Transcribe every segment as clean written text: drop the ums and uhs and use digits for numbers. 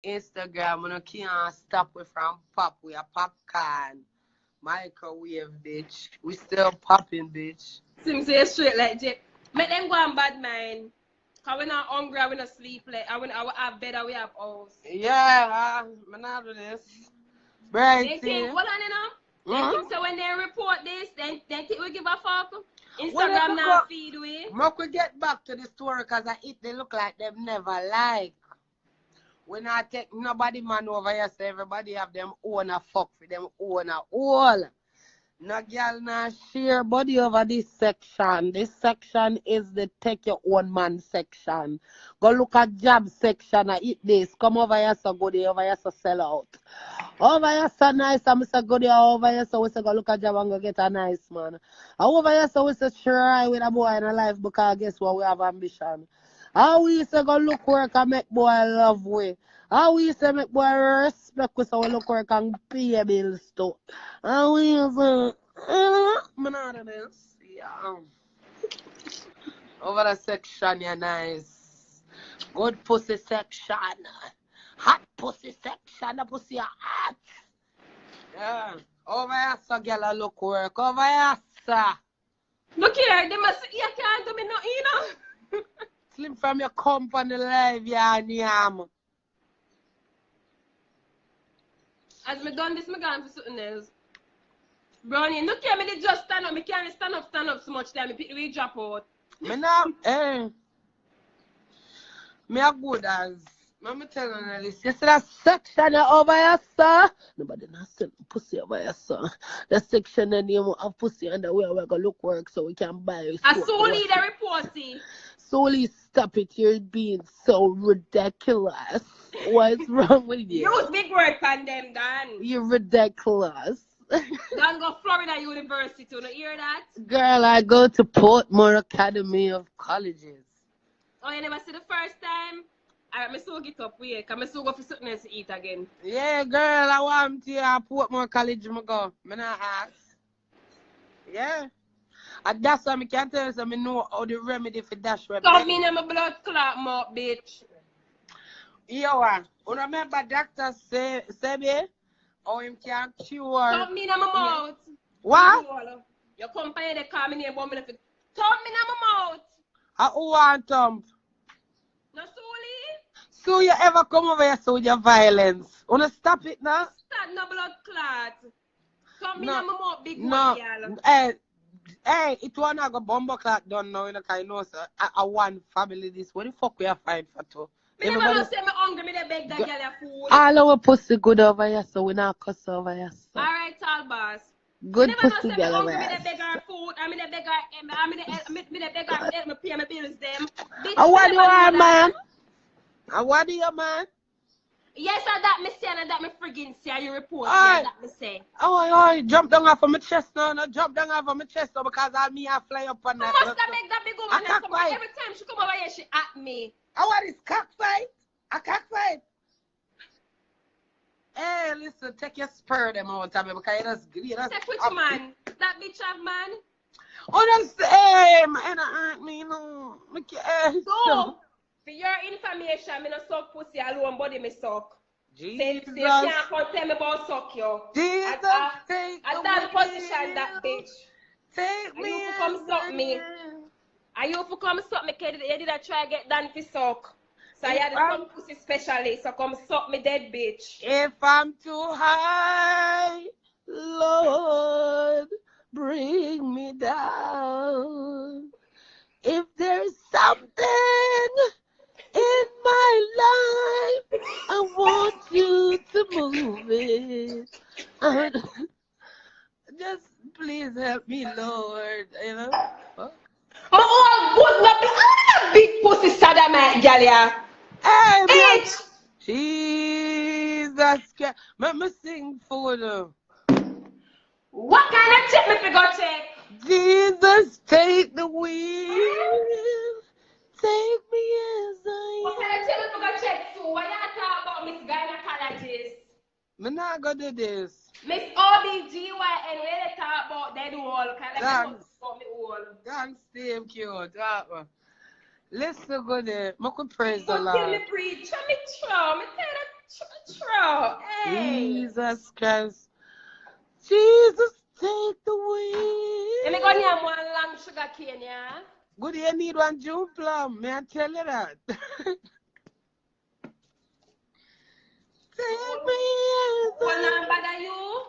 Instagram, and I can't stop we from pop. We are popcorn. Microwave, bitch. We still popping, bitch. Seems say straight like Jake. Make them go and bad mind. Cause we not hungry, we not sleep like I will have bed, we have house. Yeah, I'm not do this. They think, hold on, you know. They think so when they report this, then they think we give a fuck. Instagram now feed we. Make we get back to the story because they look like them never like. We not take nobody man over here, so everybody have them own a fuck for them own a all. No girl not share body over this section. This section is the take your own man section. Go look at job section and eat this. Come over here so go there over here so sell out. Over here so nice and Mr. Go there over here so we say go look at job and go get a nice man. And over here so we say try with a boy in a life because guess what we have ambition. How we say go look work and make boy love we. How we say make boy respect we so we look work and pay bills too. How we say yeah. Over the section you're nice. Good pussy section. Hot pussy section. The pussy are hot. Yeah. Over here so girl look work. Over here sir. Look here, they must you can't do me no you know. Slim from your company live, yeah, yam. As me done this, me gone for something else. Brownie, look here, me did just stand up. Me can't stand up so much time. Me pick the way drop out. Me now, me a good as. Me tell you this. You see that section over here, sir? Nobody not send pussy over here, sir. The section and you have pussy underwear. We're going to look work so we can buy. I saw the report, see. Solely stop it, you're being so ridiculous. What's wrong with you? Use big word on them, Dan. You're ridiculous. Dan go Florida University, you don't hear that? Girl, I go to Portmore Academy of Colleges. Oh, you never see the first time? Alright, me so get up here, because I so go for something else to eat again. Yeah, girl, I want to Portmore College, I go. I not ask. Yeah. And that's why I can tell you, so I know how the remedy for dash web. Come in and my blood clot mouth, bitch. Yo, you remember Dr. Sebi? How him can cure. Come in and my mouth. What? Your company, they call me name, but me thump me in my mouth. Who want thump? No, Suli? So you ever come over here so with your violence? Wanna stop it now? Start no blood clot. Thump me in my mouth, big no. girl. Hey, it was not a bomber clock done now, you know, because you know, sir, I one family this. What the fuck we are find for two? Me never know say me hungry, me dey beg that girl your food. All our pussy good over here, so we not cuss over here, sir. Alright, tall boss. Good pussy girl over here. Me here. dey beg her food, I me dey beg her, me dey beg her help me pay my bills them. And what do you want, man? And what do you, man? Yes, and that me say, and that me friggin' say, you report, yeah, that me say. Oh, jump down off of my chest now, no, jump down off of my chest now, because all me I fly up on that. You must have make that big woman and come every time she come over here, she at me. Oh, what is cockfight? A cockfight? Hey, listen, take your spur them out of me, because you just... Take which man? That bitch have man? Oh, that's... Hey, man, hurt me, no. So... For your information, I don't suck pussy alone, body me suck. Jesus. So you can't come tell me about suck you. Jesus, at that position, that bitch. Take me. You come suck me. And you come suck me, kid. You did try to get done for suck. So I had some pussy specialist, so come suck me dead bitch. If I'm too high, Lord, bring me down. If there's something in my life, I want you to move it. Just please help me, Lord. You know? Oh, big pussy sodomite, girl. Hey, bitch. Jesus Christ. Let me sing for them. What kind of tip me fi go check? Jesus, take the wheel. Take me as I am. What kind of tip me fi go check? So why you talk about Miss Gynecologist? Me not gonna do this. Miss OBGYN, where they talk about dead wall. Kind of about me wall. Thanks, Steve, cute. Listen, good day. I could praise the But Lord. tell me preach. Me tell that Jesus Christ. Jesus, take the wheel. Let me go near one long sugar cane, yeah? Good, you need one June plum. May I tell you that? Take me Well, now bother you.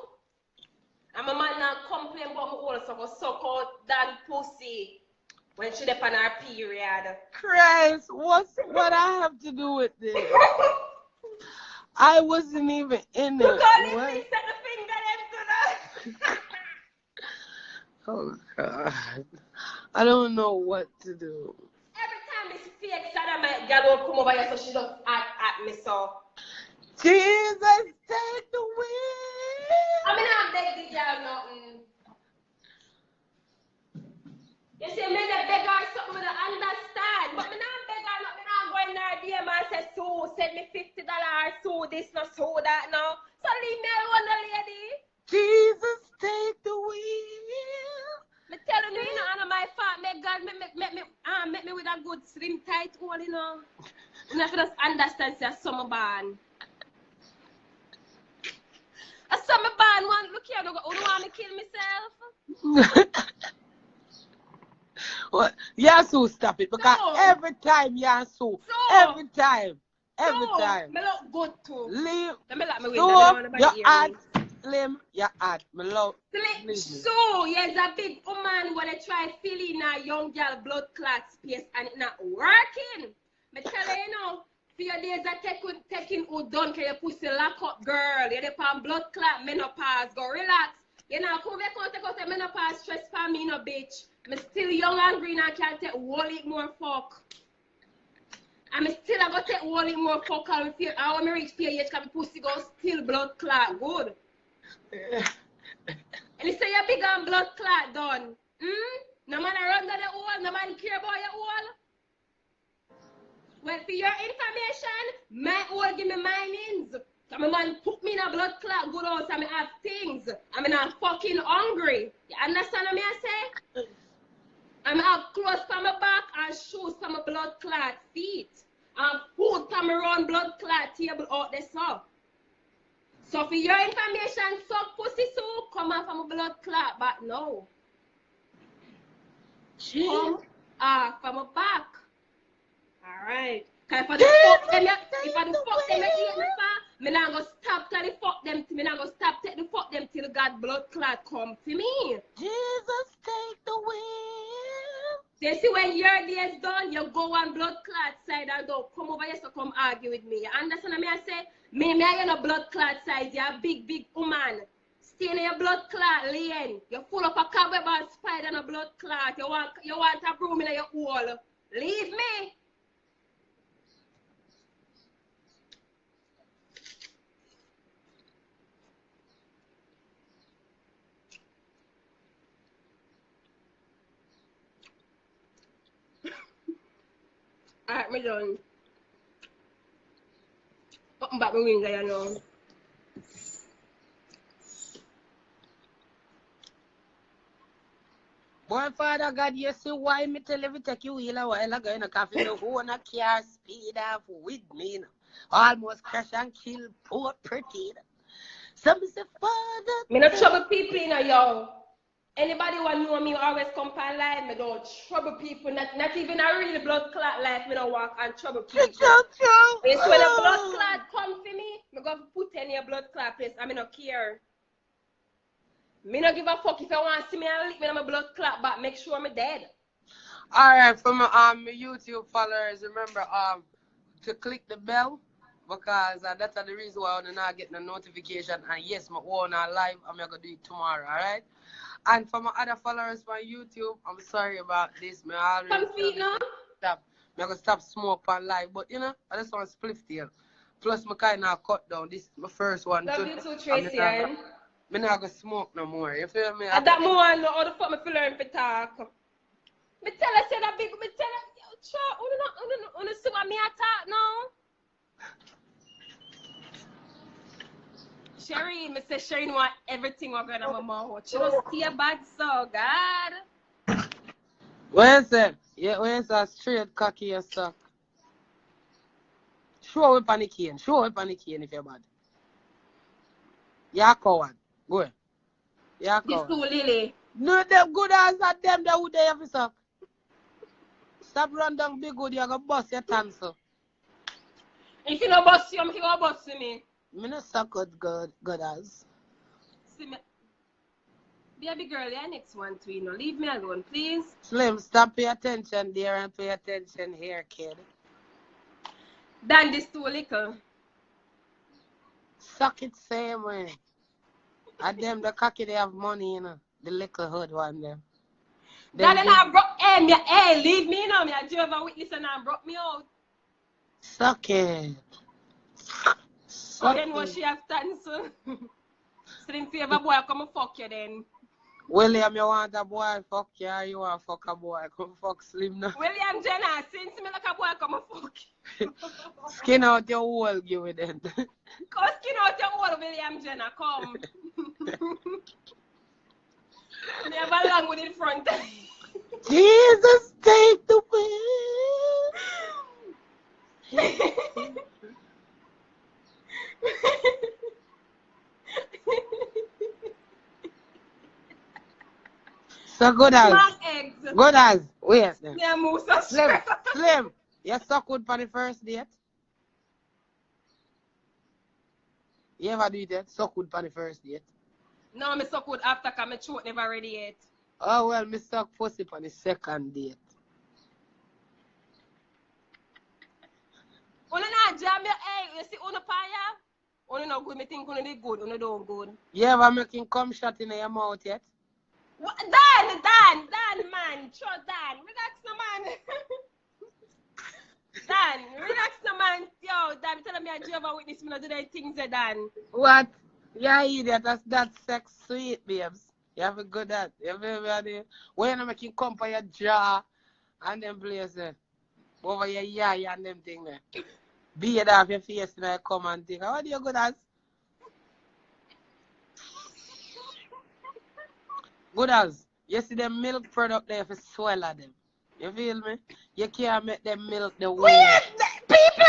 And my man now complain about me also go suck out that pussy when she dep on her period. Christ, what I have to do with this? I wasn't even in it. Look how they set the finger into that. Oh God, I don't know what to do. Every time it's fake, Sada my girl will come over here so she don't act at me so. Jesus, take the wheel. I mean, I'm beg the girl nothing. You see, me the beg her something me to understand. But me not beg her nothing. Me not go in there DM and say, Sue, send me $50, Sue this, no, Sue that, no. So leave me alone, the lady. Jesus, take the wheel. Me telling you, you know, under my fault, make God make me with a good slim tight hole, you know. You have to just understand, say, summer ban. A summer ban one, look here, you don't want me to kill myself? What? Yasu, stop it. Because No. every time, Yasu, every time. Me look good too. Leave. Let me let me win. So, your ad, Slim, your ad. Me love. So, there's a big woman when they try filling a young girl blood clot space and it's not working. Me tell you, you know, for your days that taking who done can you pussy lock up, girl. You're the pan blood clot, menopause, go relax. You know, come back out, take out the menopause stress for me, no bitch. I'm still young and green and can't take one lick more fuck. I'm still going to take one lick more fuck and feel how I reach fear age because my pussy go still blood clot good. And you say you're big and blood clot done. No man run down the hole, no man care about your hole. Well, for your information, my hole give me minings. So my man put me in a blood clot good house and I have things. I'm not fucking hungry. You understand what I say? I have clothes for my back and shoes for my blood clot feet. And food for my round blood clot table out there so. So for your information, suck pussy so come off from my blood clot back now. Come off from my back. Alright. Cause if I do fuck them, if I do fuck them, you eat me for, me not gonna stop till the fuck them, me not gonna stop take the fuck them till God blood clot come to me. Jesus, take the wheel. You see when your day is done, you go on blood clot side and don't come over here to come argue with me. You understand what I say? Me I no blood clot side, you're a big woman. Stay in your blood clot lane. You're full of a cobweb and spider and a blood clot. You want a broom in your hole. Leave me. Alright, me done. Put back my wings there now. Boy, Father God, you see why me tell you to take you wheel a while ago in a coffee, the whole car speed off with me. You know. Almost crash and kill poor pretty. Some say, Father. Me not trouble people in a yo. Anybody who know me always come for life, me don't trouble people. Not even a real blood clot life, me don't walk and trouble people. It's when a blood clot come for me, me go put any blood clot place and me not care. Me not give a fuck if you want to see me and lick me on my blood clot but make sure I'm dead. Alright, for my YouTube followers, remember to click the bell because that's the reason why I'm not getting a notification. And yes, my own live, I'm going to do it tomorrow, alright? And for my other followers on YouTube, I'm sorry about this. I'm going to stop smoke on live, but you know, I just want to split here. Plus, I kind of cut down. This is my first one. Love you too, Tracy. I'm not going to smoke no more. You feel me? At that moment, how the fuck me learn to talk? Me tell her, say that big, me tell her, yo, child, you see what me I talk now? Sherry, me say Sherry want everything we're going on my mouth. She don't see a bad so, God. Where's that? Yeah, where's that straight cocky and stuff? Show up on the cane. Show up on the cane if you're bad. You're a coward. Go ahead. You're a This coward. too Lily. No, them good as that them that would they have to suck. Stop run down big good, you're gonna bust your tonsil. If you no bust you, I'm going to bust me. Me no suck good as. See me. Baby girl, yeah, next one too, you know. Leave me alone, please. Slim, stop pay attention there and pay attention here, kid. Dan, this too little. Suck it same way. And them the cocky they have money, you know. The little hood one them. Dan, Them and I broke, hey, leave me now. Me a Jehovah Witness and I broke me out. suck it. Oh, Suck then what it. she have done, so. Slim favor boy, come and fuck you then. William, you want a boy fuck you or you want fuck a boy? Come fuck Slim now. William Jenner, since me like a boy, come and fuck you. Skin out your hole, give it then. Come skin out your hole, William Jenner, come. Never long with it front. Jesus, take the So good as. Mark eggs. Good as. Wait then. Yeah, move so Slim, straight. Slim. You suck good for the first date? You ever do that? Suck good for the first date? No, me so good after because my throat never ready yet. Oh well, me suck pussy for the second date. Una na jam your egg. You see una paya? Una no good. Me think una did good. Una don't good. You ever making cum shot in your mouth yet? What? Dan, man. Sure, Dan. Relax, no man. Dan, relax, no man. Yo, Dan, tell me a Jehovah Witness. Me not do that things, Dan. What? Yeah, idiot. That's sex sweet, babes. You have a good at. You have a when you making cum for your jaw and them places. Over your eye and them thing there. Beard off your face and I come and think. What do you good as? Good as. You see them milk product there for swallow them. You feel me? You can't make them milk the way. Wait, people!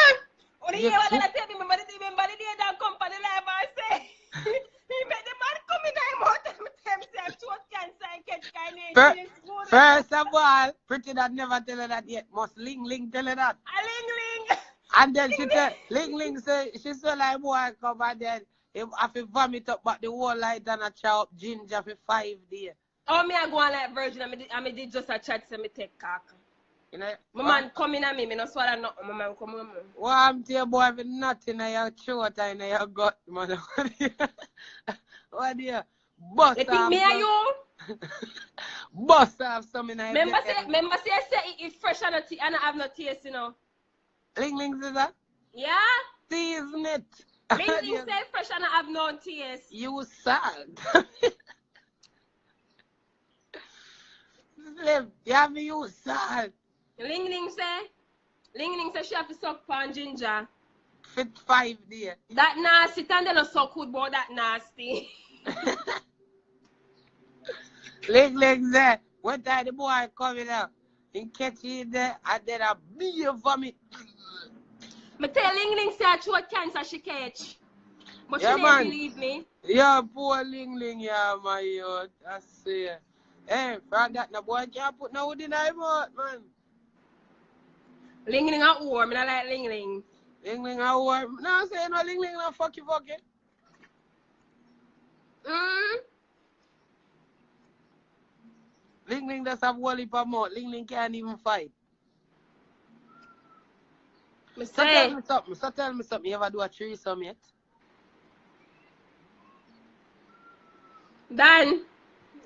What do you You want to keep- tell me? Remember the day that come for the live I say? He made the man come in my mouth and tell himself throat cancer and catch Fir- carnation. First of all, Pretty that never tell her that yet. Must Ling tell her that. A ling. And then she tell Ling say she saw like boy come and then if I feel vomit up but the whole light and a chow up ginger for 5 days. Oh, me I go on like virgin. I did just a chat so me take cock. You know? My man come in at me no swallow nothing. My man come in. What I'm to your boy with nothing in your throat and in your gut, man. What do you? Bust You think me and you? Bust off some in your Remember say I say it's fresh and I have no taste, you know. Ling is that? Yeah? Season it. Ling say fresh and I have no taste. You sad. Slim, you have me you sad. Ling say she have to suck pan ginger. Fit 5 days. That nasty, and they not suck good, but that nasty. Ling there. One time the boy coming out. He catch you there and then a big vomit. Me tell Ling say I throat cancer she catch. But Yeah, she man. didn't believe me. Yeah, poor Ling, yeah, my youth. I see. Hey, from that, the boy can't put no wood in her mouth, man. Ling a warm, me not like Ling. Ling, I warm. No, I'm saying no Ling, no fuck you. Ling does have whole heap of mouth. Ling can't even fight. Me So say, tell me something. You ever do a threesome yet? Dan,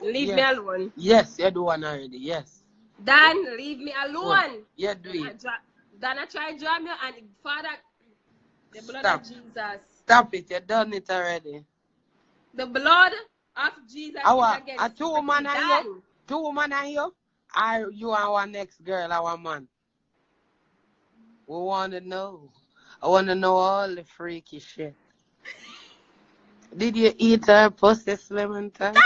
leave me Yes. alone. Yes, you do one already. Yes. Dan, leave me alone. Yeah, do it. Dan, I try to jam you and Father, the blood Stop. of Jesus. Stop it. You done it already. The blood of Jesus Our, is against a 2 woman and Dan. you? 2 woman and you? Are you and our next girl, our man? We want to know. I want to know all the freaky shit. Did you eat her pussy, Slim and time? Dan.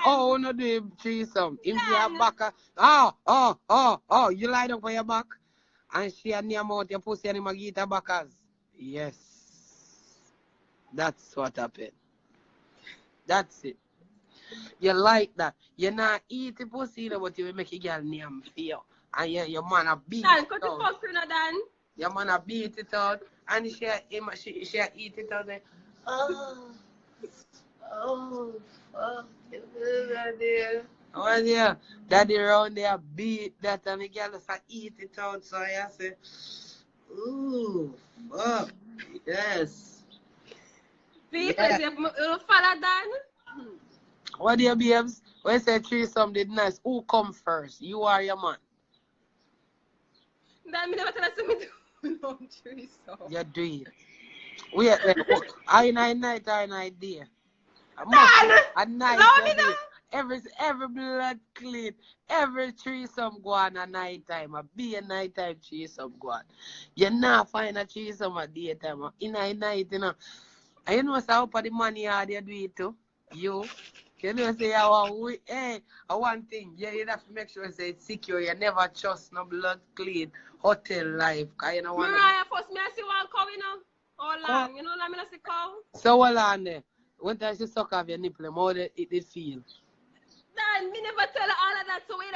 Oh, no, do threesome. If you have Dan. back, you lie down for your back, and she had near mouth your pussy and him a get her backers. Yes. That's what happened. That's it. You like that. You not eat the pussy, but you will make a girl name for you. And your man a beat Dan, it cut the out. fuck through now, Dan. Your man a beat it out. And she eat it out. Like, oh, oh, oh. Oh, yeah. Daddy around there beat that and the girl just eat it out. So I say, ooh, fuck. Yes. Because Yeah. you follow Dan. What do you babes? When you say threesome did nice, who come first? You or your man? Dan, me never tell us to me do no threesome. You do it. Wait, are you night or night day? Dan! A night Love you me do now. it. Every blood clean. Every threesome go on a night time. A be a nighttime threesome go on. You not find a threesome at daytime. In a night, you know. And you know, so for the money hard you do it too. You know, say, hey, one thing, you have to make sure say it's secure. You never trust no blood clean hotel life. Cause you know, Mariah, first me I see one cow, you know. How long? You know, let me not see cow. so what on there? When time she suck off your nipple, how it feel? Dan, me never tell her all of that, so wait